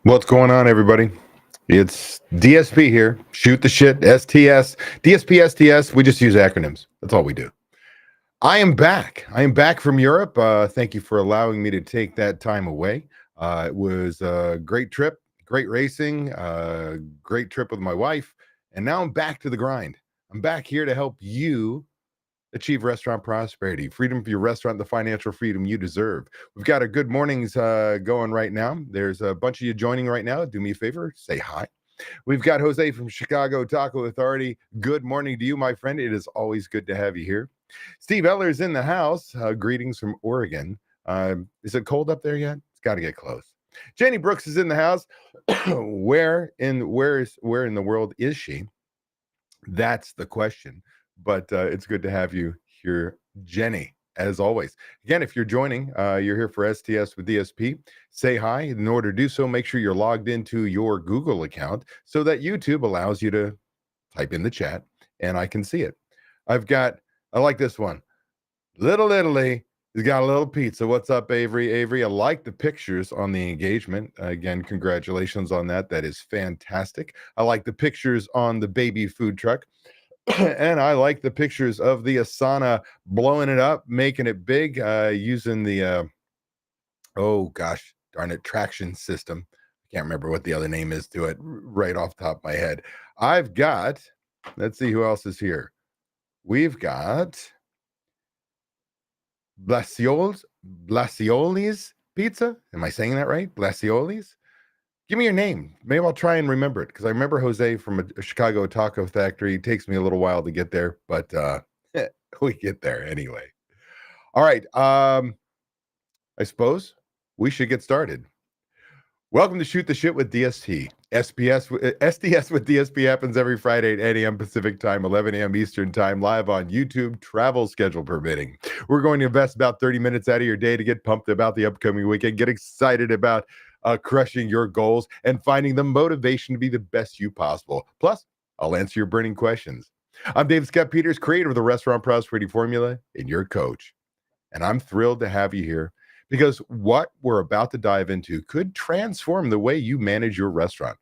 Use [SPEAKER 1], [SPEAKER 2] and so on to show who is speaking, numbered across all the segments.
[SPEAKER 1] What's going on, everybody? It's DSP here. Shoot the shit. STS. DSP, STS. We just use acronyms. That's all we do. I am back. I am back from Europe. Thank you for allowing me to take that time away. It was a great trip, great racing, great trip with my wife. And now I'm back to the grind. I'm back here to help you achieve restaurant prosperity, freedom for your restaurant, the financial freedom you deserve. We've got a good mornings going right now. There's a bunch of you joining right now. Do me a favor, say hi. We've got Jose from Chicago Taco Authority. Good morning to you, my friend. It is always good to have you here. Steve Eller's in the house. Greetings from Oregon. Is it cold up there yet? It's got to get close. Jenny Brooks is in the house. Where in the world is she? That's the question. But it's good to have you here, Jenny, as always. Again, if you're joining, you're here for STS with DSP. Say hi. In order to do so, make sure you're logged into your Google account so that YouTube allows you to type in the chat and I can see it. I like this one. Little Italy has got a little pizza. What's up, Avery? Avery, I like the pictures on the engagement. Again, congratulations on that. That is fantastic. I like the pictures on the baby food truck. And I like the pictures of the Asana blowing it up, making it big, using the, oh gosh, darn it, traction system. I can't remember what the other name is to it right off the top of my head. I've got, let's see who else is here. We've got Blasioli's Pizza. Am I saying that right? Blasioli's? Give me your name. Maybe I'll try and remember it because I remember Jose from a Chicago taco factory. It takes me a little while to get there, but we get there anyway. All right. I suppose we should get started. Welcome to Shoot the Shit with DST. SDS with DSP happens every Friday at 8 a.m. Pacific time, 11 a.m. Eastern time, live on YouTube, travel schedule permitting. We're going to invest about 30 minutes out of your day to get pumped about the upcoming weekend, get excited about crushing your goals and finding the motivation to be the best you possible. Plus, I'll answer your burning questions. I'm Dave Scott Peters, creator of the Restaurant Prosperity Formula and your coach. And I'm thrilled to have you here because what we're about to dive into could transform the way you manage your restaurant.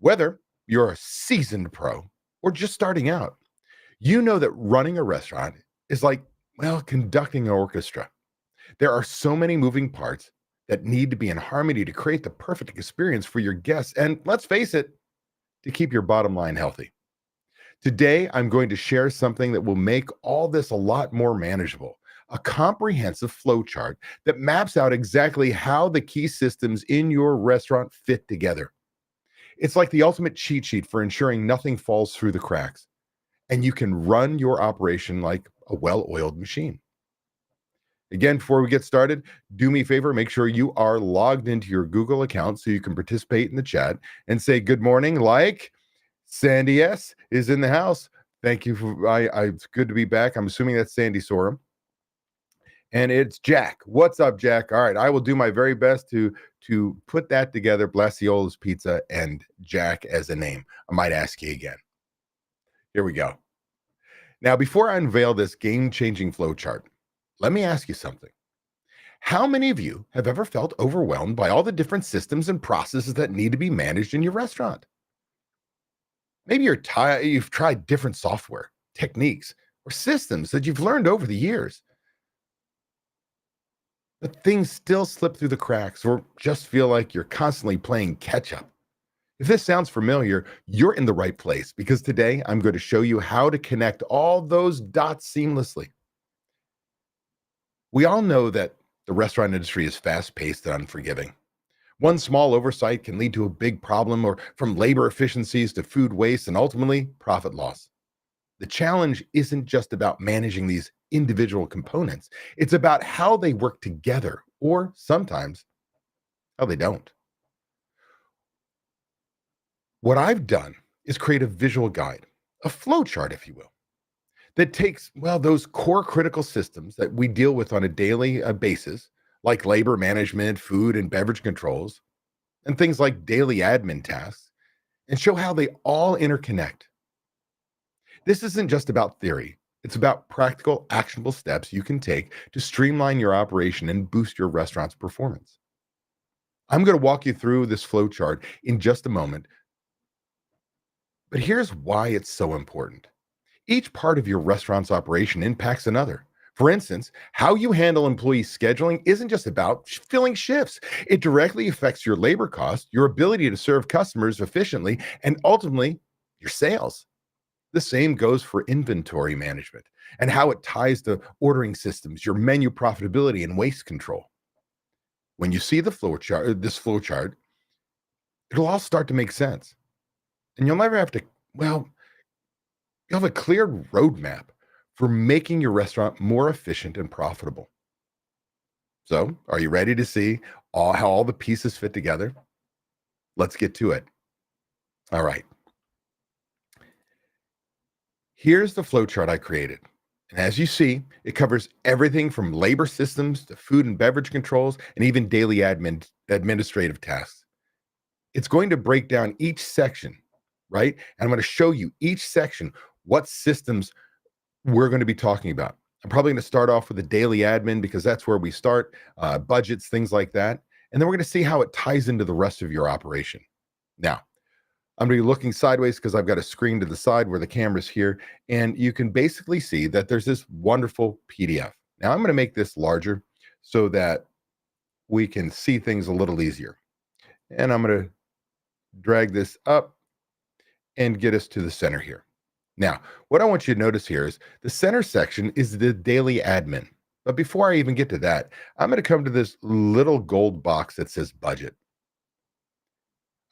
[SPEAKER 1] Whether you're a seasoned pro or just starting out, you know that running a restaurant is like, well, conducting an orchestra. There are so many moving parts that need to be in harmony to create the perfect experience for your guests. And let's face it, to keep your bottom line healthy. Today, I'm going to share something that will make all this a lot more manageable. A comprehensive flowchart that maps out exactly how the key systems in your restaurant fit together. It's like the ultimate cheat sheet for ensuring nothing falls through the cracks, and you can run your operation like a well-oiled machine. Again, before we get started, do me a favor, make sure you are logged into your Google account so you can participate in the chat and say good morning, like Sandy S. is in the house. Thank you. It's good to be back. I'm assuming that's Sandy Sorum. And it's Jack. What's up, Jack? All right, I will do my very best to put that together, Blasiola's Pizza and Jack as a name. I might ask you again. Here we go. Now, before I unveil this game-changing flowchart, let me ask you something. How many of you have ever felt overwhelmed by all the different systems and processes that need to be managed in your restaurant? Maybe you've tried different software, techniques, or systems that you've learned over the years, but things still slip through the cracks or just feel like you're constantly playing catch up. If this sounds familiar, you're in the right place because today I'm going to show you how to connect all those dots seamlessly. We all know that the restaurant industry is fast-paced and unforgiving. One small oversight can lead to a big problem, or from labor efficiencies to food waste and ultimately profit loss. The challenge isn't just about managing these individual components. It's about how they work together, or sometimes how they don't. What I've done is create a visual guide, a flow chart, if you will, that takes, well, those core critical systems that we deal with on a daily basis, like labor management, food and beverage controls, and things like daily admin tasks, and show how they all interconnect. This isn't just about theory. It's about practical, actionable steps you can take to streamline your operation and boost your restaurant's performance. I'm going to walk you through this flow chart in just a moment, but here's why it's so important. Each part of your restaurant's operation impacts another. For instance, how you handle employee scheduling isn't just about filling shifts. It directly affects your labor cost, your ability to serve customers efficiently, and ultimately, your sales. The same goes for inventory management and how it ties to ordering systems, your menu profitability, and waste control. When you see the flow chart, this flow chart, it'll all start to make sense. And you'll never have to, well, you'll have a clear roadmap for making your restaurant more efficient and profitable. So, are you ready to see how all the pieces fit together? Let's get to it. All right. Here's the flowchart I created. And as you see, it covers everything from labor systems to food and beverage controls and even daily administrative tasks. It's going to break down each section, right? And I'm going to show you each section what systems we're going to be talking about. I'm probably going to start off with the daily admin because that's where we start, budgets, things like that. And then we're going to see how it ties into the rest of your operation. Now, I'm going to be looking sideways because I've got a screen to the side where the camera's here. And you can basically see that there's this wonderful PDF. Now, I'm going to make this larger so that we can see things a little easier. And I'm going to drag this up and get us to the center here. Now, what I want you to notice here is the center section is the daily admin. But before I even get to that, I'm going to come to this little gold box that says budget.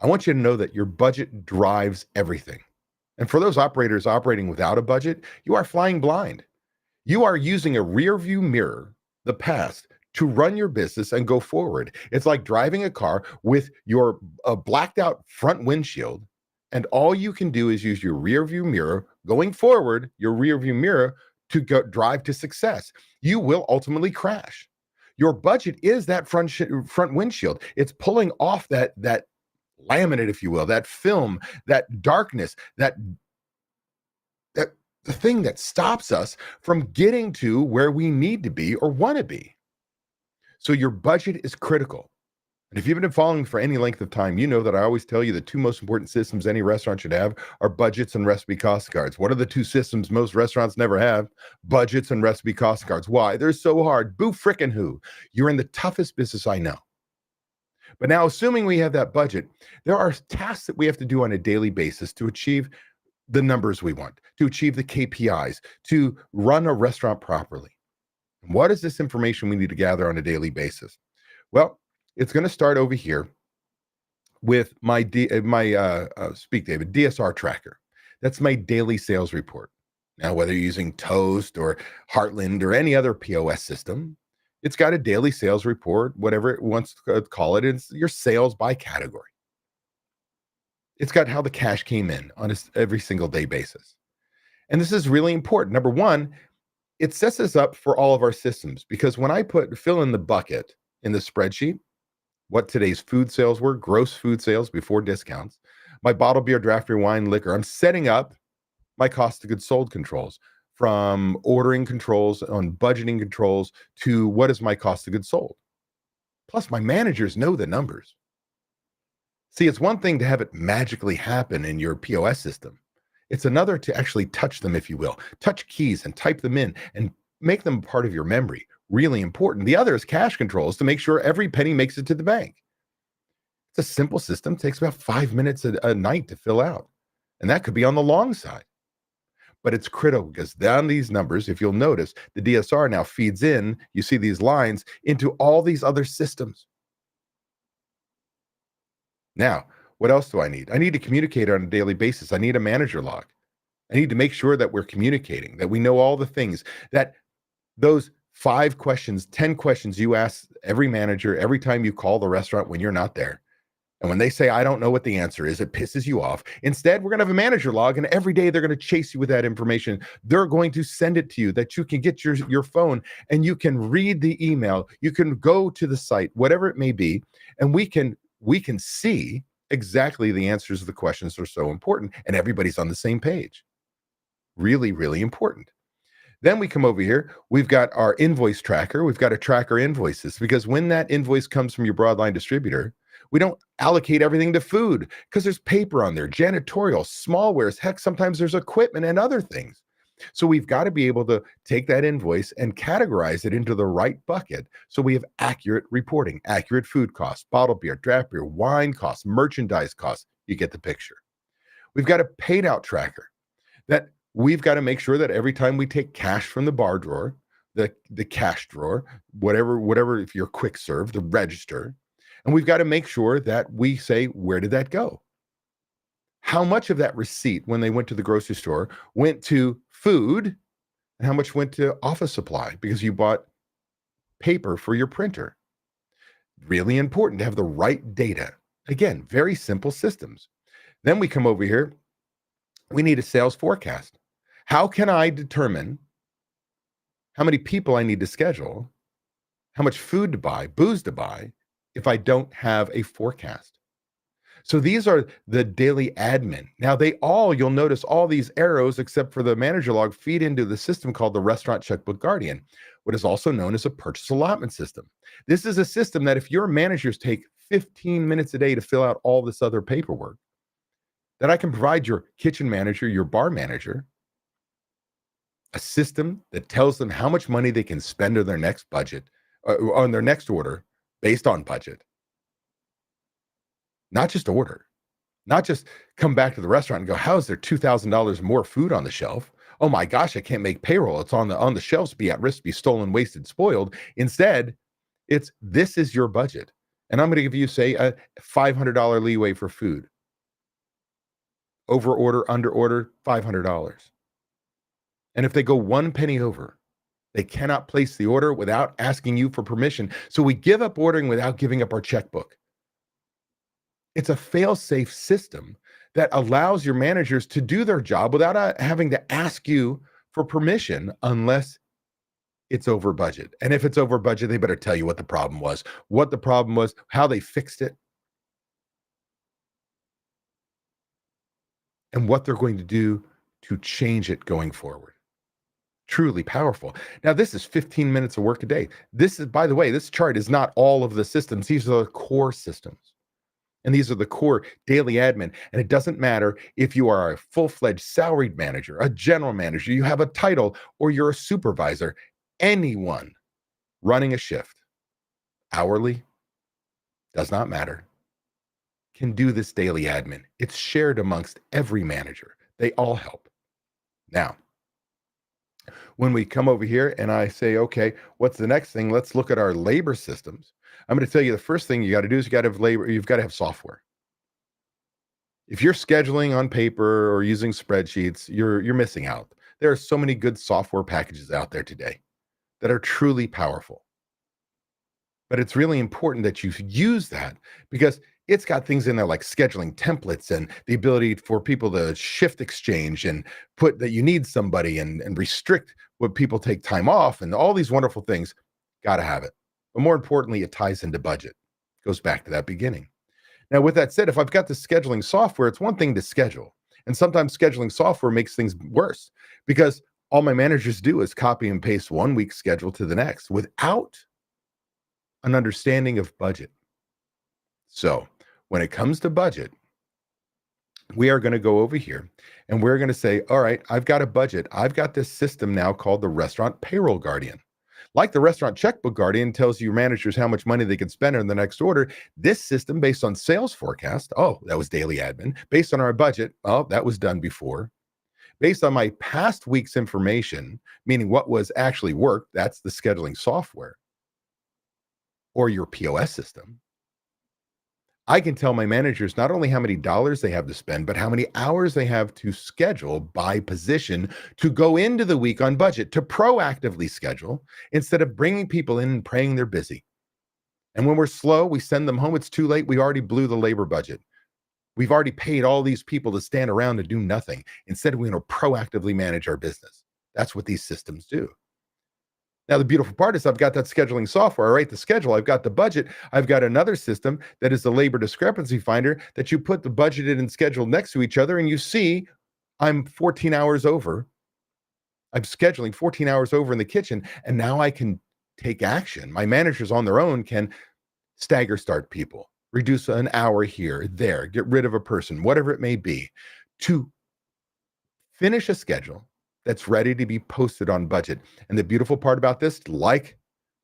[SPEAKER 1] I want you to know that your budget drives everything. And for those operators operating without a budget, you are flying blind. You are using a rear view mirror, the past, to run your business and go forward. It's like driving a car with your blacked out front windshield, and all you can do is use your rear view mirror going forward, your rear view mirror to go drive to success. You will ultimately crash. Your budget is that front windshield. It's pulling off that laminate, if you will, that film, that darkness, that the thing that stops us from getting to where we need to be or want to be. So your budget is critical. And if you've been following for any length of time, you know that I always tell you the two most important systems any restaurant should have are budgets and recipe cost cards. What are the two systems most restaurants never have? Budgets and recipe cost cards. Why? They're so hard. Boo frickin' who. You're in the toughest business I know. But now, assuming we have that budget, there are tasks that we have to do on a daily basis to achieve the numbers we want, to achieve the KPIs, to run a restaurant properly. What is this information we need to gather on a daily basis? Well, it's going to start over here with my Speak David DSR tracker. That's my daily sales report. Now, whether you're using Toast or Heartland or any other POS system, it's got a daily sales report, whatever it wants to call it. It's your sales by category. It's got how the cash came in on every single day basis. And this is really important. Number one, it sets us up for all of our systems because when I fill in the bucket in the spreadsheet, what today's food sales were, gross food sales before discounts, my bottled beer, draft beer, wine, liquor, I'm setting up my cost of goods sold controls from ordering controls on budgeting controls to what is my cost of goods sold. Plus, my managers know the numbers. See, it's one thing to have it magically happen in your POS system. It's another to actually touch them, if you will, touch keys and type them in and make them part of your memory. Really important. The other is cash controls to make sure every penny makes it to the bank. It's a simple system, takes about 5 minutes a night to fill out. And that could be on the long side. But it's critical because down these numbers, if you'll notice, the DSR now feeds in, you see these lines, into all these other systems. Now, what else do I need? I need to communicate on a daily basis. I need a manager log. I need to make sure that we're communicating, that we know all the things, that those 5 questions, 10 questions you ask every manager every time you call the restaurant when you're not there. And when they say, I don't know what the answer is, it pisses you off. Instead, we're going to have a manager log, and every day they're going to chase you with that information. They're going to send it to you that you can get your phone and you can read the email. You can go to the site, whatever it may be, and we can see exactly the answers to the questions that are so important, and everybody's on the same page. Really, really important. Then we come over here, we've got our invoice tracker. We've got to track our invoices because when that invoice comes from your broadline distributor, We don't allocate everything to food because there's paper on there, janitorial, smallwares. Heck, sometimes there's equipment and other things. So we've got to be able to take that invoice and categorize it into the right bucket so we have accurate reporting, accurate food costs, bottled beer, draft beer, wine costs, merchandise costs. You get the picture. We've got a paid out tracker that we've got to make sure that every time we take cash from the bar drawer, the cash drawer, whatever, if you're quick serve, the register, and we've got to make sure that we say, where did that go? How much of that receipt when they went to the grocery store went to food and how much went to office supply because you bought paper for your printer? Really important to have the right data. Again, very simple systems. Then we come over here. We need a sales forecast. How can I determine how many people I need to schedule, how much food to buy, booze to buy, if I don't have a forecast? So these are the daily admin. Now you'll notice all these arrows, except for the manager log, feed into the system called the Restaurant Checkbook Guardian, what is also known as a purchase allotment system. This is a system that if your managers take 15 minutes a day to fill out all this other paperwork, that I can provide your kitchen manager, your bar manager, a system that tells them how much money they can spend on their next budget, on their next order based on budget. Not just order, not just come back to the restaurant and go, how is there $2,000 more food on the shelf? Oh my gosh, I can't make payroll. It's on the shelves, be at risk, be stolen, wasted, spoiled. Instead, this is your budget. And I'm going to give you, say, a $500 leeway for food. Over order, under order, $500. And if they go 1 penny over, they cannot place the order without asking you for permission. So we give up ordering without giving up our checkbook. It's a fail-safe system that allows your managers to do their job without having to ask you for permission unless it's over budget. And if it's over budget, they better tell you what the problem was, how they fixed it, and what they're going to do to change it going forward. Truly powerful. Now, this is 15 minutes of work a day. This is, by the way, this chart is not all of the systems. These are the core systems. And these are the core daily admin. And it doesn't matter if you are a full-fledged salaried manager, a general manager, you have a title, or you're a supervisor. Anyone running a shift, hourly, does not matter, can do this daily admin. It's shared amongst every manager. They all help. Now, when we come over here and I say, okay, what's the next thing? Let's look at our labor systems. I'm going to tell you the first thing you got to do is you got to have labor. You've got to have software. If you're scheduling on paper or using spreadsheets, you're missing out. There are so many good software packages out there today that are truly powerful. But it's really important that you use that because it's got things in there like scheduling templates and the ability for people to shift exchange and put that you need somebody and restrict what people take time off and all these wonderful things. Got to have it. But more importantly, it ties into budget. Goes back to that beginning. Now, with that said, if I've got the scheduling software, it's one thing to schedule. And sometimes scheduling software makes things worse because all my managers do is copy and paste 1 week's schedule to the next without an understanding of budget. So when it comes to budget, we are going to go over here and we're going to say, all right, I've got a budget. I've got this system now called the Restaurant Payroll Guardian. Like the Restaurant Checkbook Guardian tells your managers how much money they can spend on the next order, this system based on sales forecast, oh, that was daily admin. Based on our budget, oh, that was done before. Based on my past week's information, meaning what was actually worked, that's the scheduling software or your POS system. I can tell my managers not only how many dollars they have to spend, but how many hours they have to schedule by position to go into the week on budget, to proactively schedule instead of bringing people in and praying they're busy. And when we're slow, we send them home. It's too late. We already blew the labor budget. We've already paid all these people to stand around and do nothing. Instead, we're going to proactively manage our business. That's what these systems do. Now, the beautiful part is I've got that scheduling software. I write the schedule. I've got the budget. I've got another system that is the labor discrepancy finder that you put the budgeted and scheduled next to each other, and you see I'm 14 hours over. I'm scheduling 14 hours over in the kitchen, and now I can take action. My managers on their own can stagger start people, reduce an hour here, there, get rid of a person, whatever it may be, to finish a schedule that's ready to be posted on budget. And the beautiful part about this, like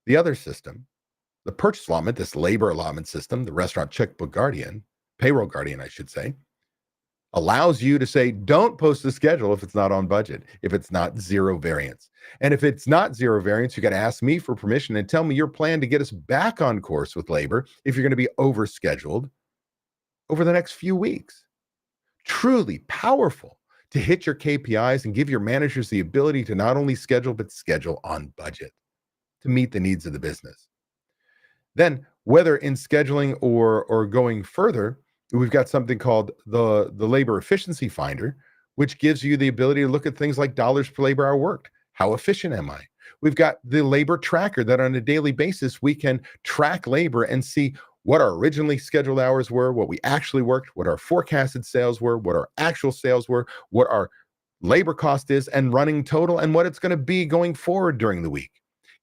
[SPEAKER 1] the other system, the purchase allotment, this labor allotment system, the restaurant checkbook guardian, payroll guardian, I should say, allows you to say, don't post the schedule if it's not on budget, if it's not zero variance. And if it's not zero variance, you got to ask me for permission and tell me your plan to get us back on course with labor if you're going to be overscheduled over the next few weeks. Truly powerful to hit your KPIs and give your managers the ability to not only schedule, but schedule on budget to meet the needs of the business. Then, whether in scheduling or going further, we've got something called the labor efficiency finder, which gives you the ability to look at things like dollars per labor hour worked. How efficient am I? We've got the labor tracker that on a daily basis, we can track labor and see what our originally scheduled hours were, what we actually worked, what our forecasted sales were, what our actual sales were, what our labor cost is and running total, and what it's going to be going forward during the week.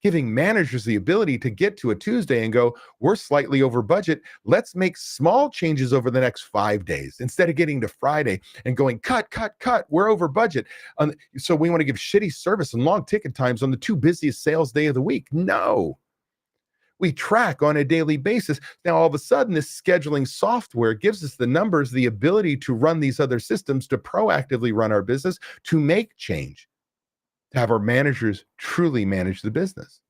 [SPEAKER 1] Giving managers the ability to get to a Tuesday and go, we're slightly over budget. Let's make small changes over the next 5 days instead of getting to Friday and going, cut, we're over budget. So we want to give shitty service and long ticket times on the 2 busiest sales day of the week. No. We track on a daily basis. Now, all of a sudden, this scheduling software gives us the numbers, the ability to run these other systems, to proactively run our business, to make change, to have our managers truly manage the business.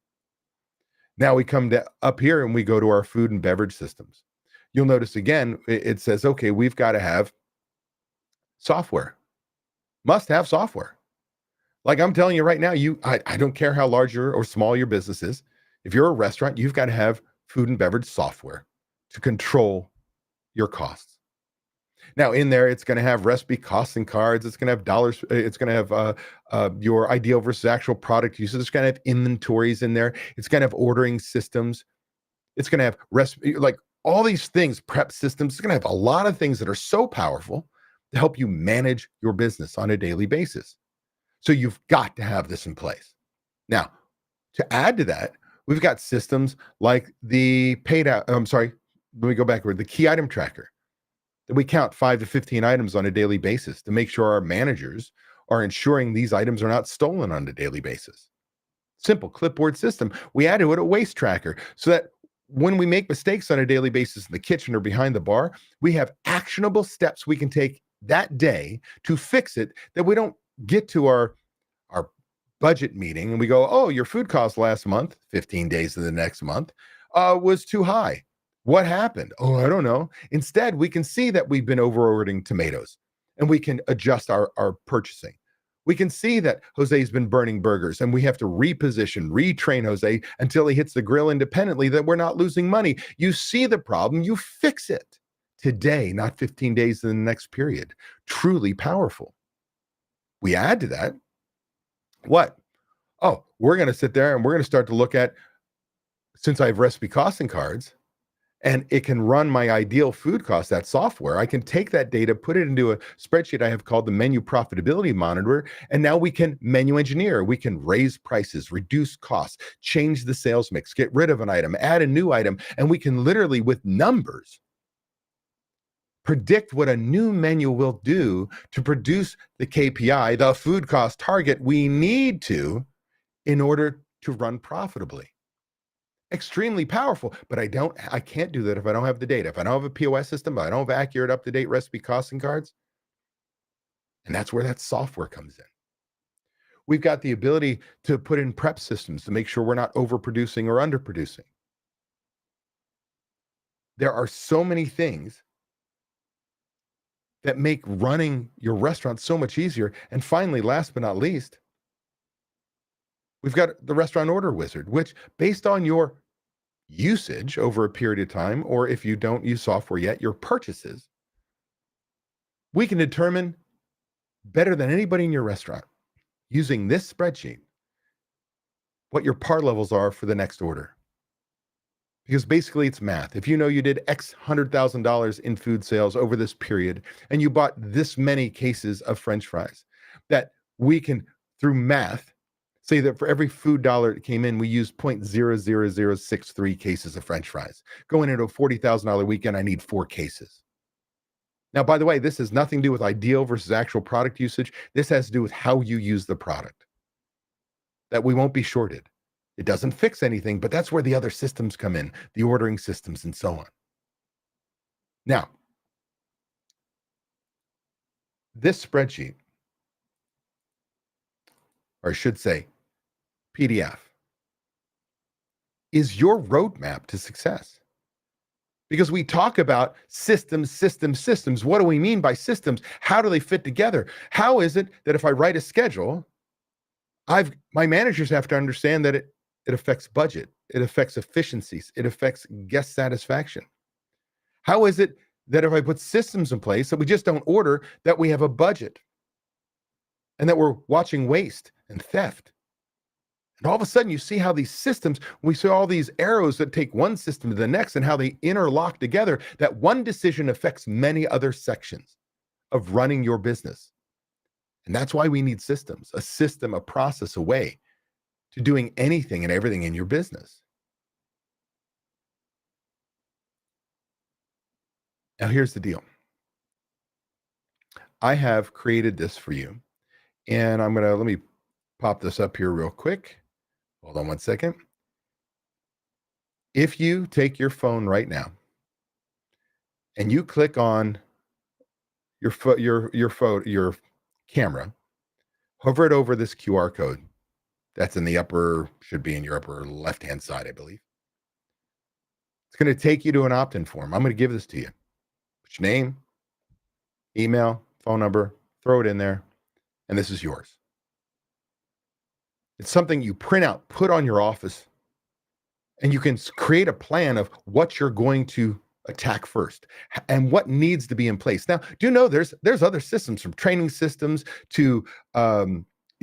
[SPEAKER 1] Now we come up here and we go to our food and beverage systems. You'll notice again, it says, okay, we've got to have software, must have software. Like I'm telling you right now, I don't care how large or small your business is. If you're a restaurant, you've got to have food and beverage software to control your costs. Now, in there, it's going to have recipe costing cards. It's going to have dollars. It's going to have your ideal versus actual product usage. It's going to have inventories in there. It's going to have ordering systems. It's going to have recipe, like all these things, prep systems. It's going to have a lot of things that are so powerful to help you manage your business on a daily basis. So you've got to have this in place. Now, to add to that, we've got systems like the let me go backward, the key item tracker, that we count 5 to 15 items on a daily basis to make sure our managers are ensuring these items are not stolen on a daily basis. Simple clipboard system. We added it a waste tracker so that when we make mistakes on a daily basis in the kitchen or behind the bar, we have actionable steps we can take that day to fix it, that we don't get to our budget meeting and we go, oh, your food cost last month, 15 days of the next month, was too high. What happened? Oh, I don't know. Instead, we can see that we've been over ordering tomatoes and we can adjust our purchasing. We can see that Jose's been burning burgers and we have to reposition, retrain Jose until he hits the grill independently, that we're not losing money. You see the problem, you fix it today, not 15 days in the next period. Truly powerful. We add to that, what? Oh, we're going to sit there and we're going to start to look at, since I have recipe costing cards and it can run my ideal food cost, that software, I can take that data, put it into a spreadsheet I have called the menu profitability monitor. And now we can menu engineer. We can raise prices, reduce costs, change the sales mix, get rid of an item, add a new item. And we can literally, with numbers, predict what a new menu will do to produce the KPI, the food cost target we need to in order to run profitably. Extremely powerful, but I can't do that if I don't have the data. If I don't have a POS system, if I don't have accurate, up-to-date recipe costing cards. And that's where that software comes in. We've got the ability to put in prep systems to make sure we're not overproducing or underproducing. There are so many things that make running your restaurant so much easier. And finally, last but not least, we've got the restaurant order wizard, which based on your usage over a period of time, or if you don't use software yet, your purchases, we can determine better than anybody in your restaurant using this spreadsheet what your par levels are for the next order. Because basically it's math. If you know you did X $100,000 in food sales over this period and you bought this many cases of French fries, that we can, through math, Say that for every food dollar that came in, we used 0.00063 cases of French fries. Going into a $40,000 weekend, I need 4 cases. Now, by the way, this has nothing to do with ideal versus actual product usage. This has to do with how you use the product, that we won't be shorted. It doesn't fix anything, but that's where the other systems come in, the ordering systems and so on. Now, this spreadsheet, or I should say PDF, is your roadmap to success. Because we talk about systems, systems, systems. What do we mean by systems? How do they fit together? How is it that if I write a schedule, my managers have to understand that it affects budget, it affects efficiencies, it affects guest satisfaction? How is it that if I put systems in place that we just don't order, that we have a budget and that we're watching waste and theft? And all of a sudden, you see how these systems, we see all these arrows that take one system to the next and how they interlock together, that one decision affects many other sections of running your business. And that's why we need systems, a system, a process, a way to doing anything and everything in your business. Now, here's the deal. I have created this for you, and let me pop this up here real quick. Hold on one second. If you take your phone right now and you click on your camera, hover it over this QR code. That's in the should be in your upper left-hand side, I believe. It's going to take you to an opt-in form. I'm going to give this to you. Put your name, email, phone number, throw it in there, and this is yours. It's something you print out, put on your office, and you can create a plan of what you're going to attack first and what needs to be in place. Now, do you know there's other systems, from training systems to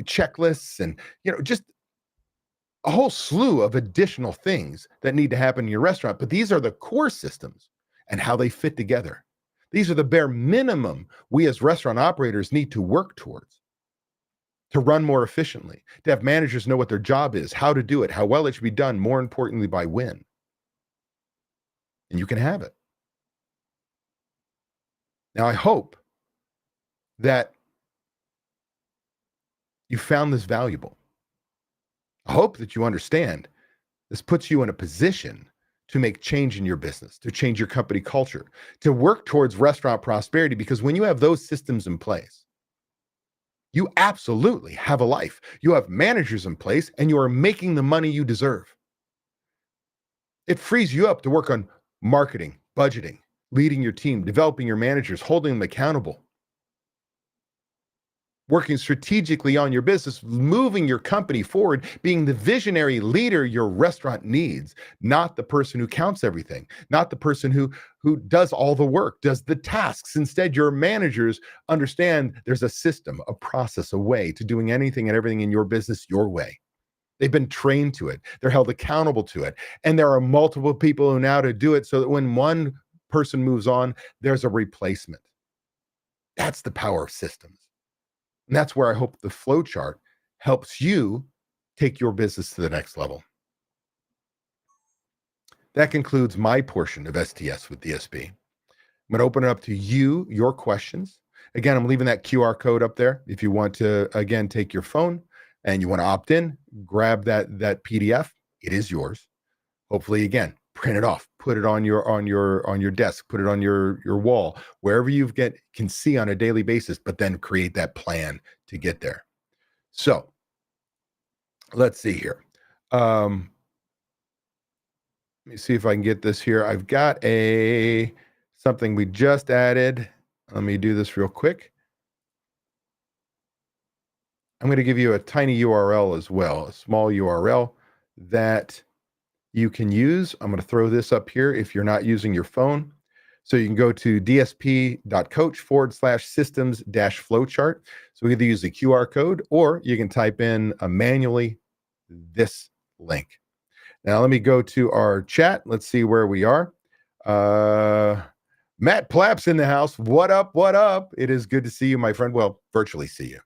[SPEAKER 1] checklists and just a whole slew of additional things that need to happen in your restaurant. But these are the core systems and how they fit together. These are the bare minimum we as restaurant operators need to work towards to run more efficiently, to have managers know what their job is, how to do it, how well it should be done, more importantly, by when. And you can have it. Now, I hope that you found this valuable. I hope that you understand this puts you in a position to make change in your business, to change your company culture, to work towards restaurant prosperity, because when you have those systems in place, you absolutely have a life. You have managers in place, and you are making the money you deserve. It frees you up to work on marketing, budgeting, leading your team, developing your managers, holding them accountable, working strategically on your business, moving your company forward, being the visionary leader your restaurant needs, not the person who counts everything, not the person who does all the work, does the tasks. Instead, your managers understand there's a system, a process, a way to doing anything and everything in your business your way. They've been trained to it. They're held accountable to it. And there are multiple people who know how to do it, so that when one person moves on, there's a replacement. That's the power of systems. And that's where I hope the flowchart helps you take your business to the next level. That concludes my portion of STS with DSP. I'm going to open it up to you, your questions. Again, I'm leaving that QR code up there. If you want to, again, take your phone and you want to opt in, grab that PDF. It is yours. Hopefully, again, print it off, put it on your desk, put it on your wall, wherever you can see on a daily basis, but then create that plan to get there. So let's see here. Let me see if I can get this here. I've got something we just added. Let me do this real quick. I'm going to give you a tiny URL as well, a small URL that you can use. I'm going to throw this up here if you're not using your phone. So you can go to dsp.coach/systems-flowchart. So we either use the QR code, or you can type in manually this link. Now let me go to our chat. Let's see where we are. Matt Plapp's in the house. What up? What up? It is good to see you, my friend. Well, virtually see you.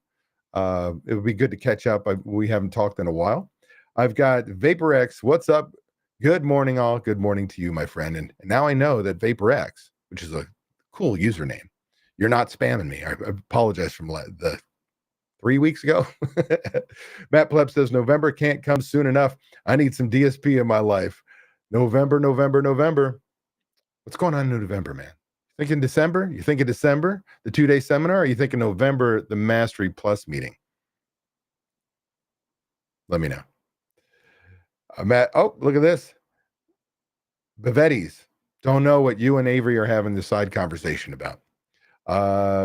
[SPEAKER 1] It would be good to catch up. We haven't talked in a while. I've got VaporX. What's up? Good morning, all. Good morning to you, my friend. And now I know that VaporX, which is a cool username, you're not spamming me. I apologize from the 3 weeks ago. Matt Pleb says November can't come soon enough. I need some DSP in my life. November, November, November. What's going on in November, man? Thinking December? You thinking December, the 2-day seminar? Or are you thinking November, the Mastery Plus meeting? Let me know. Matt, oh, look at this. Bevetti's. Don't know what you and Avery are having the side conversation about.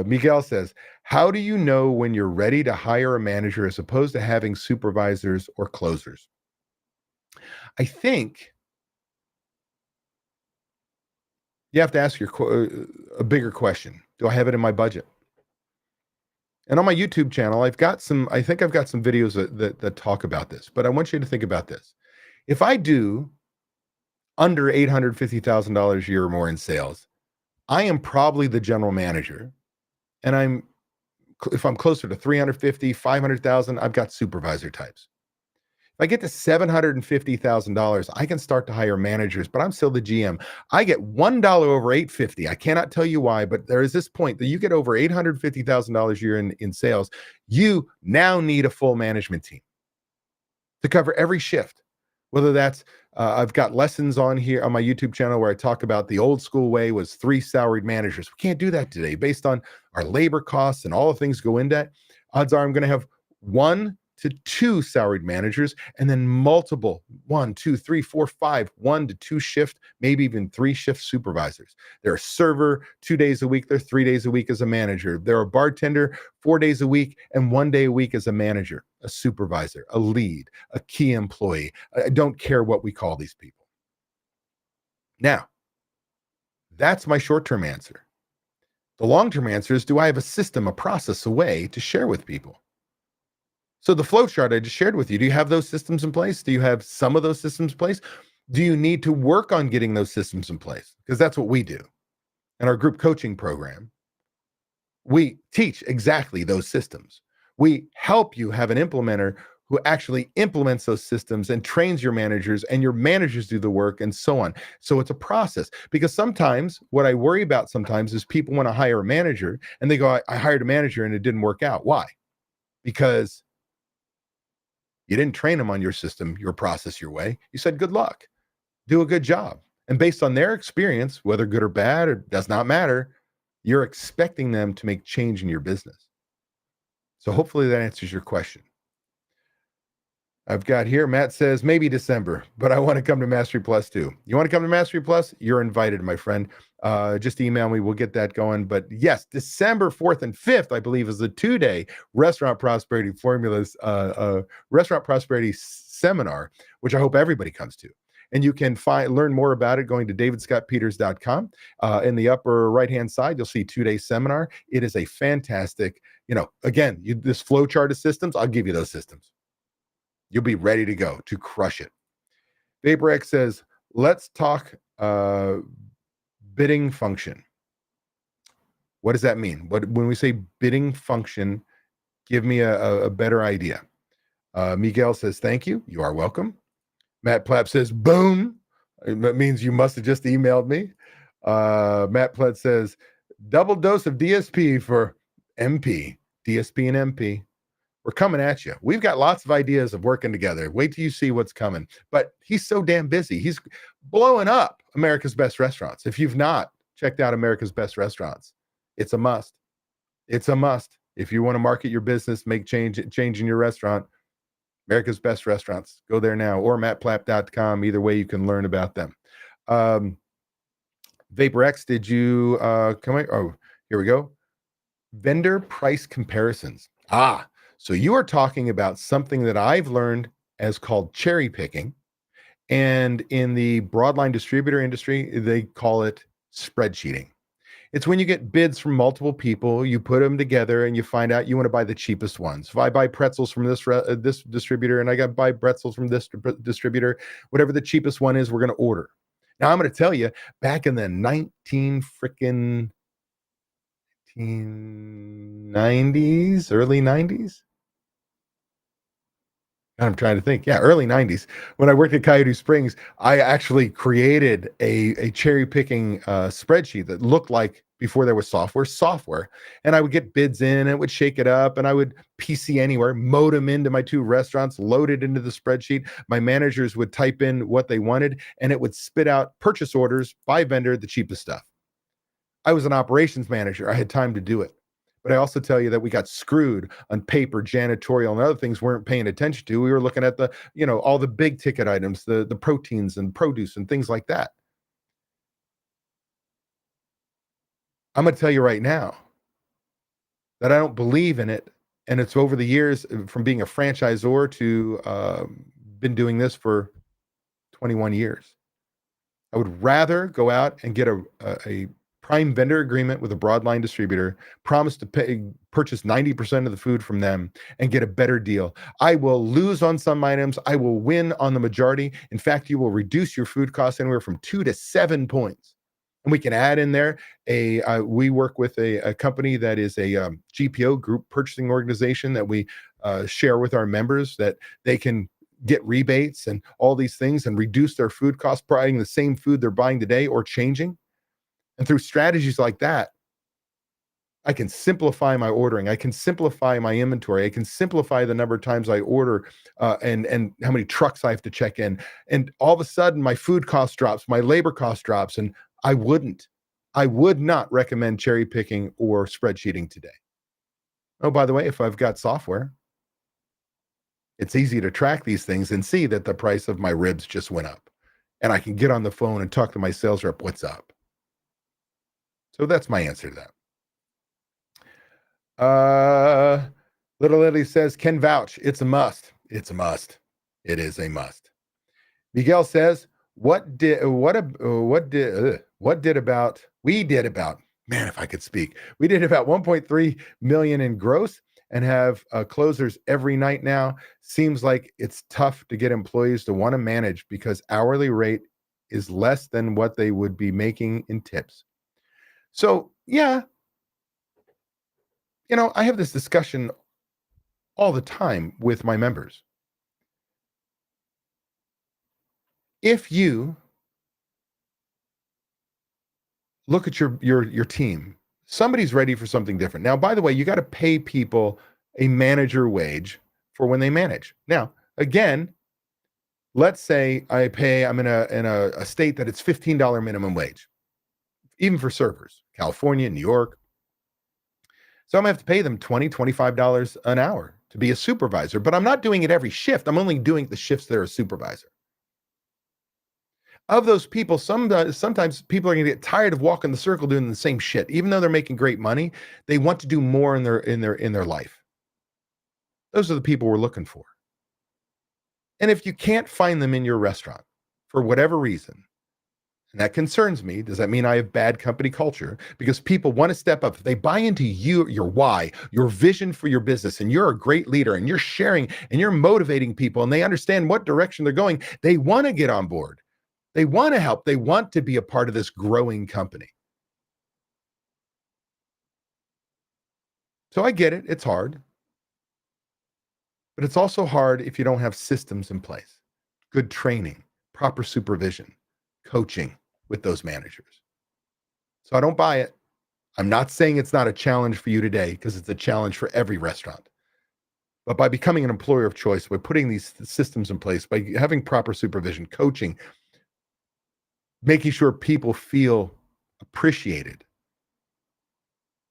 [SPEAKER 1] Miguel says, how do you know when you're ready to hire a manager as opposed to having supervisors or closers? I think you have to ask a bigger question. Do I have it in my budget? And on my YouTube channel, I think I've got some videos that talk about this, but I want you to think about this. If I do under $850,000 a year or more in sales, I am probably the general manager. And if I'm closer to 350, 500,000, I've got supervisor types. If I get to $750,000, I can start to hire managers, but I'm still the GM. I get $1 over 850. I cannot tell you why, but there is this point that you get over $850,000 a year in sales. You now need a full management team to cover every shift. Whether that's, I've got lessons on here on my YouTube channel where I talk about the old school way was 3 salaried managers. We can't do that today based on our labor costs and all the things go into that. Odds are I'm going to have 1 to 2 salaried managers and then multiple 1, 2, 3, 4, 5, 1 to 2 shift, maybe even 3 shift supervisors. They're a server 2 days a week. They're 3 days a week as a manager. They're a bartender 4 days a week and 1 day a week as a manager, a supervisor, a lead, a key employee. I don't care what we call these people. Now, that's my short-term answer. The long-term answer is, do I have a system, a process, a way to share with people? So the flowchart I just shared with you, do you have those systems in place? Do you have some of those systems in place? Do you need to work on getting those systems in place? Because that's what we do. In our group coaching program, we teach exactly those systems. We help you have an implementer who actually implements those systems and trains your managers, and your managers do the work and so on. So it's a process, because sometimes what I worry about sometimes is people want to hire a manager and they go, I hired a manager and it didn't work out. Why? Because you didn't train them on your system, your process, your way. You said, good luck, do a good job. And based on their experience, whether good or bad, or does not matter, you're expecting them to make change in your business. So hopefully that answers your question. I've got here, Matt says, maybe December, but I want to come to Mastery Plus too. You want to come to Mastery Plus? You're invited, my friend. Just email me. We'll get that going. But yes, December 4th and 5th, I believe, is the 2-day Restaurant Prosperity Formulas, Restaurant Prosperity Seminar, which I hope everybody comes to. And you can learn more about it going to davidscottpeters.com. In the upper right-hand side, you'll see 2-day seminar. It is a fantastic, again, this flowchart of systems, I'll give you those systems. You'll be ready to go to crush it. VaporX says, let's talk bidding function. What does that mean? When we say bidding function, give me a better idea. Miguel says, thank you. You are welcome. Matt Platt says, boom. That means you must have just emailed me. Matt Platt says, double dose of DSP for MP. DSP and MP. We're coming at you. We've got lots of ideas of working together. Wait till you see what's coming. But he's so damn busy. He's blowing up America's Best Restaurants. If you've not checked out America's Best Restaurants, it's a must. It's a must. If you want to market your business, make change in your restaurant, America's Best Restaurants. Go there now, or mattplapp.com. Either way, you can learn about them. VaporX, did you come in? Oh, here we go. Vendor price comparisons. So you are talking about something that I've learned as called cherry picking. And in the broadline distributor industry, they call it spreadsheeting. It's when you get bids from multiple people, you put them together and you find out you want to buy the cheapest ones. If I buy pretzels from this distributor and I got to buy pretzels from this distributor, whatever the cheapest one is, we're going to order. Now I'm going to tell you, back in the 1990s, early 90s, I'm trying to think. Yeah, early 90s. When I worked at Coyote Springs, I actually created a cherry picking spreadsheet that looked like before there was software. And I would get bids in, and it would shake it up, and I would PC anywhere, modem into my two restaurants, load it into the spreadsheet. My managers would type in what they wanted, and it would spit out purchase orders by vendor, the cheapest stuff. I was an operations manager. I had time to do it. But I also tell you that we got screwed on paper, janitorial, and other things we weren't paying attention to. We were looking at all the big ticket items, the proteins and produce and things like that. I'm going to tell you right now that I don't believe in it. And it's over the years from being a franchisor to been doing this for 21 years. I would rather go out and get a prime vendor agreement with a broadline distributor, promise to purchase 90% of the food from them, and get a better deal. I will lose on some items. I will win on the majority. In fact, you will reduce your food costs anywhere from 2 to 7 points. And we can add in there we work with a company that is a GPO, group purchasing organization, that we share with our members, that they can get rebates and all these things and reduce their food costs, buying the same food they're buying today or changing. And through strategies like that, I can simplify my ordering. I can simplify my inventory. I can simplify the number of times I order, and how many trucks I have to check in. And all of a sudden, my food cost drops, my labor cost drops, and I would not recommend cherry picking or spreadsheeting today. Oh, by the way, if I've got software, it's easy to track these things and see that the price of my ribs just went up. And I can get on the phone and talk to my sales rep, what's up? So that's my answer to that. Little Lily says, can vouch. It's a must. It's a must. It is a must. Miguel says, we did about, man, if I could speak, we did about 1.3 million in gross and have closers every night now. Seems like it's tough to get employees to want to manage because hourly rate is less than what they would be making in tips. So, yeah, I have this discussion all the time with my members. If you look at your team, somebody's ready for something different. Now, by the way, you got to pay people a manager wage for when they manage. Now, again, let's say I'm in a state that it's $15 minimum wage, even for servers, California, New York. So I'm gonna have to pay them $20, $25 an hour to be a supervisor, but I'm not doing it every shift. I'm only doing the shifts that are a supervisor. Of those people, sometimes people are going to get tired of walking the circle doing the same shit. Even though they're making great money, they want to do more in their life. Those are the people we're looking for. And if you can't find them in your restaurant for whatever reason, and that concerns me, does that mean I have bad company culture? Because people want to step up. If they buy into you, your why, your vision for your business, and you're a great leader, and you're sharing, and you're motivating people, and they understand what direction they're going, they want to get on board. They want to help. They want to be a part of this growing company. So I get it. It's hard. But it's also hard if you don't have systems in place, good training, proper supervision, coaching with those managers. So I don't buy it. I'm not saying it's not a challenge for you today, because it's a challenge for every restaurant. But by becoming an employer of choice, by putting these systems in place, by having proper supervision, coaching, making sure people feel appreciated,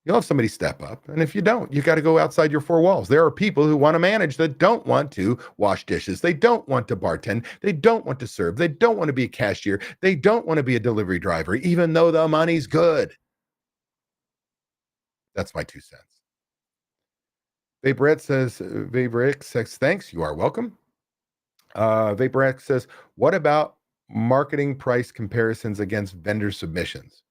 [SPEAKER 1] you'll have somebody step up. And if you don't, you got to go outside your four walls. There are people who want to manage that don't want to wash dishes. They don't want to bartend. They don't want to serve. They don't want to be a cashier. They don't want to be a delivery driver, even though the money's good. That's my 2 cents. Vaporx says, thanks. You are welcome. Vaporx says, what about marketing price comparisons against vendor submissions?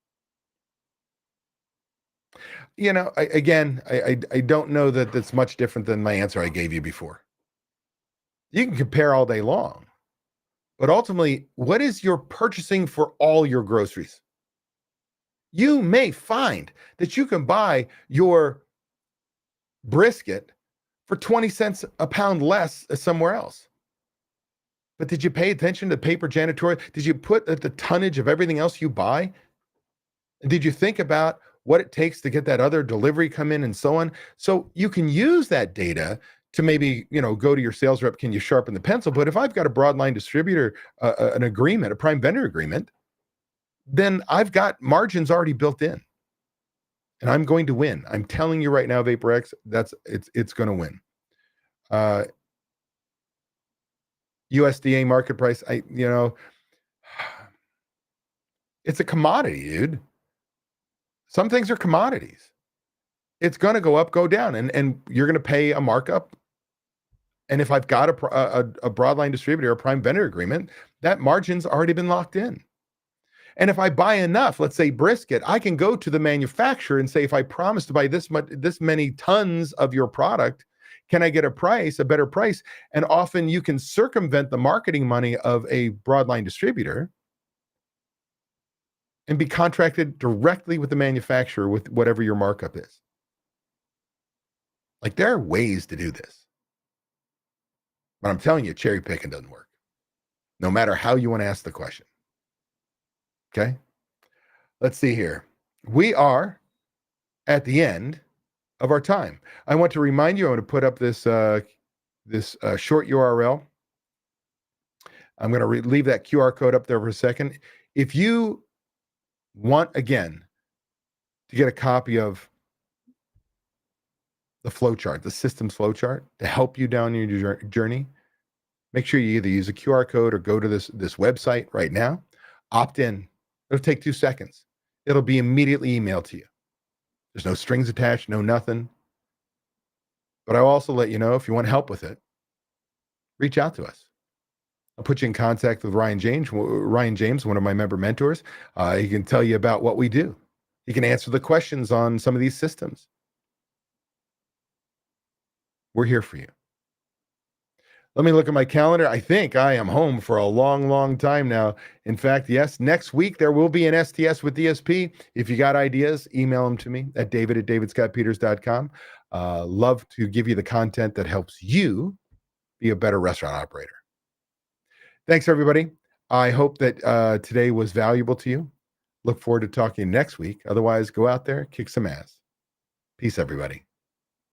[SPEAKER 1] I don't know that that's much different than my answer I gave you before. You can compare all day long, but ultimately, what is your purchasing for all your groceries? You may find that you can buy your brisket for 20 cents a pound less somewhere else. But did you pay attention to paper janitorial? Did you put at the tonnage of everything else you buy? Did you think about what it takes to get that other delivery come in and so on? So you can use that data to maybe, go to your sales rep. Can you sharpen the pencil? But if I've got a broadline distributor, an agreement, a prime vendor agreement, then I've got margins already built in, and I'm going to win. I'm telling you right now, VaporX, it's going to win. USDA market price, it's a commodity, dude. Some things are commodities. It's going to go up, go down, and you're going to pay a markup. And if I've got a broadline distributor, a prime vendor agreement, that margin's already been locked in. And if I buy enough, let's say brisket, I can go to the manufacturer and say, if I promise to buy this many tons of your product, can I get a better price? And often you can circumvent the marketing money of a broadline distributor and be contracted directly with the manufacturer with whatever your markup is. Like, there are ways to do this. But I'm telling you, cherry picking doesn't work, no matter how you want to ask the question. Okay? Let's see here. We are at the end of our time. I want to remind you, I want to put up this short URL. I'm going to leave that QR code up there for a second. If you want, again, to get a copy of the flowchart, the systems flowchart, to help you down your journey, make sure you either use a QR code or go to this website right now. Opt in. It'll take 2 seconds. It'll be immediately emailed to you. There's no strings attached, no nothing. But I'll also let you know, if you want help with it, reach out to us. I'll put you in contact with Ryan James, one of my member mentors. He can tell you about what we do. He can answer the questions on some of these systems. We're here for you. Let me look at my calendar. I think I am home for a long, long time now. In fact, yes, next week there will be an STS with DSP. If you got ideas, email them to me at david@davidscottpeters.com. Love to give you the content that helps you be a better restaurant operator. Thanks, everybody. I hope that today was valuable to you. Look forward to talking next week. Otherwise, go out there, kick some ass. Peace, everybody.